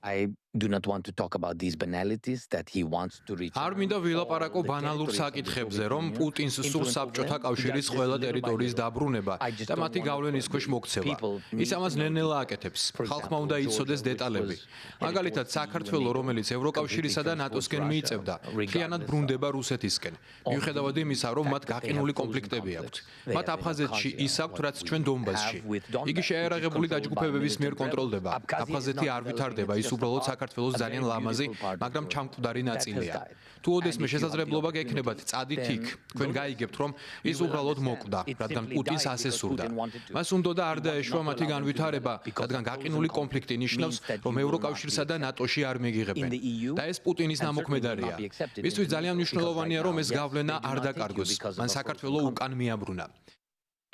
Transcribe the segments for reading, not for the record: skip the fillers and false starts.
I do not want to talk about these banalities that he wants to reach. არ მინდა ვილაპარაკო ბანალურ საკითხებზე, რომ პუტინს სურს საბჭოთა კავშირის ყველა ტერიტორიის დაბრუნება და მათი გავლენის ქვეშ მოქცევა. ის ამას ნელ-ნელა აკეთებს. ხალხმა უნდა იცოდეს დეტალები. მაგალითად, საქართველო, რომელიც ევროკავშირისა და ნატოსკენ მიიწევდა, მთლიანად ბრუნდება რუსეთისკენ. მიუხედავად იმისა, რომ მათ გაყინული კონფლიქტები აქვთ. მათ აფხაზეთში ის აქვთ, რაც ჩვენ დონბასში. იგი შეერაღებული დაჯგუფებების მიერ კონტროლდება. აფხაზეთი არ ვითარდება, ის უბრალოდ საქართველოს ძალიან ლამაზი, მაგრამ ჩამკვდარი ნაწილია. თუ ოდესმე შესაძლებლობა გექნებათ წადით იქ, თქვენ გაიგებთ, რომ ის უბრალოდ მოკვდა, რადგან პუტინს ასე სურდა. მას უნდოდა არ დაეშვა მათი განვითარება, რადგან გაყინული კონფლიქტი ნიშნავს, რომ ევროკავშირსა და ნატოში არ მეგიღებენ. და ეს პუტინის ნამოქმედარია. მისთვის ძალიან მნიშვნელოვანია, რომ ეს გავლენა არ დაკარგოს. მან საქართველო უკან მიაბრუნა.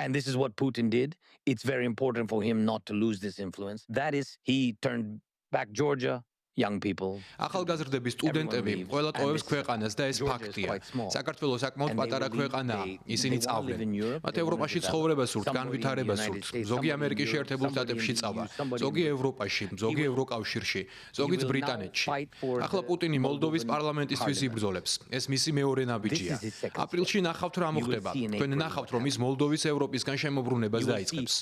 And this is what Putin did. It's very important for him not to lose this influence. That is, he turned back Georgia, young people. ახალგაზრდები, სტუდენტები, ყველა ტოვებს ქვეყანას და ეს ფაქტია. საქართველო საკმაოდ პატარა ქვეყანაა, ისინი წავლენ. მათ ევროპაში ცხოვრება სურთ, განვითარება სურთ. ზოგი ამერიკის შეერთებულ შტატებში წავა, ზოგი ევროპაში, ზოგი ევროკავშირში, ზოგიც ბრიტანეთში. ახლა პუტინი მოლდოვის პარლამენტისთვის იბრძოლებს. ეს მისი მეორე ნაბიჯია. აპრილში ნახავთ რა მოხდება. თქვენ ნახავთ, რომ ის მოლდოვის ევროპისგან შემოbrunებას დაიწყებს.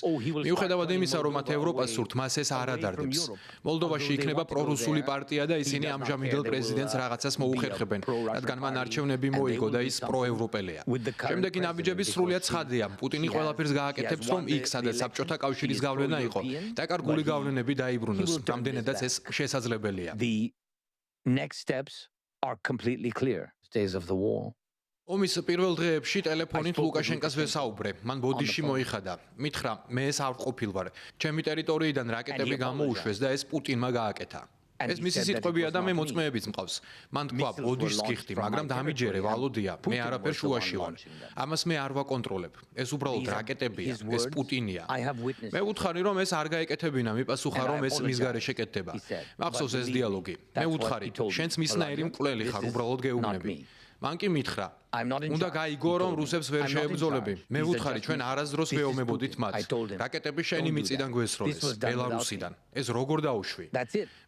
მიუხედავად იმისა, რომ მათ ევროპას სურთ, მას ეს არ ადარდებს. მოლდოვაში იქნება პრორუსული პარტია და ისინი ამჟამინდელ პრეზიდენტს რაღაცას მოუხერხებენ, რადგან მან არჩევნები მოიგო და ის პროევროპელია. შემდეგი ნაბიჯები სრულიად ცხადია. პუტინი ყველაფერს გააკეთებს, რომ იქ, სადაც საბჭოთა კავშირის გავლენა იყო, დაკარგული გავლენები დაიბრუნოს, რამდენადაც ეს შესაძლებელია. The next steps are completely clear. Days of the war. ომის პირველ დღეებში ტელეფონით ლუკაშენკას ვესაუბრე. მან ბოდიში მოიხადა. მითხრა, მე ეს არ ყოფილ ვარ. ჩემი ტერიტორიიდან რაკეტები გამოუშვეს და ეს პუტინმა გააკეთა. ეს მისი სიტყვებია და მე მოწმეებიც მყავს. მან თქვა, ბოდიშს გიხდი, მაგრამ დამიჯერე, ვალოდია, მე არაფერ შუაში ვარ. ამას მე არ ვაკონტროლებ. ეს უბრალოდ რაკეტებია, ეს პუტინია. მე ვუთხარი, რომ ეს არ გაეკეთებინა, მიპასუხა, რომ ეს მის გარეშე კეთდება. მახსოვს ეს დიალოგი. მე ვუთხარი, შენც მისნაირი მკვლელი ხარ, უბრალოდ გეუბნები. მან კი მითხრა, უნდა გაიგო, რომ რუსებს ვერ შეებრძოლები. მე ვუთხარი, ჩვენ არასდროს ვეომებოდით მათ. რაკეტები შენი მიწიდან გვესროლეს, ბელარუსიდან. ეს როგორ დაუშვი?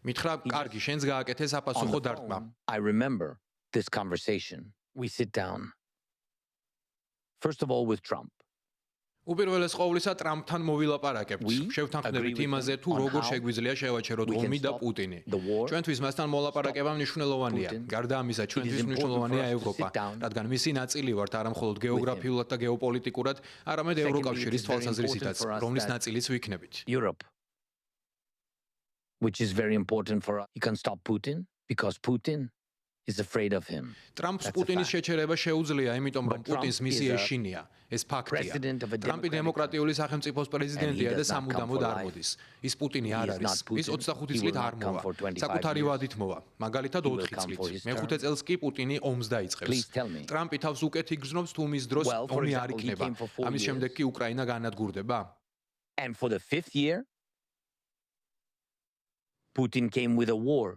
მითხრა, კარგი, შენს გააკეთე საპასუხო დარტყმა. I remember this conversation. We sit down. First of all with Trump. უპირველეს ყოვლისა ტრამპთან მოვილაპარაკებთ. შევთანხმდებით იმაზე, თუ როგორ შეგვიძლია შევაჩეროთ ომი და პუტინი. ჩვენთვის მასთან მოლაპარაკება მნიშვნელოვანია. გარდა ამისა, ჩვენთვის მნიშვნელოვანია ევროპა, რადგან მისი ნაწილი ვართ არა მხოლოდ გეოგრაფიულად და გეოპოლიტიკურად, არამედ ევროკავშირის თვალსაზრისითაც, რომლის ნაწილიც ვიქნებით. Europe, which is very important for us. He can stop Putin because Putin is afraid of him. ტრამპს პუტინის შეჩერება შეუძლია, იმიტომ რომ პუტინს მისი ეშინია. ეს ფაქტია. ტრამპი დემოკრატიული სახელმწიფოს პრეზიდენტია და სამუდამოდ არ მოდის. ის პუტინი არ არის. ის 25 წლით არ მოვა. საკუთარი ვადით მოვა. მაგალითად 4 წლით. მეხუთე წელს კი პუტინი ომს დაიწყებს. ტრამპი თავს უკეთ იგრძნობს, თუ მის დროს ომი არ იქნება. ამის შემდეგ კი უკრაინა განადგურდება. And for the 5th year, Putin came with a war.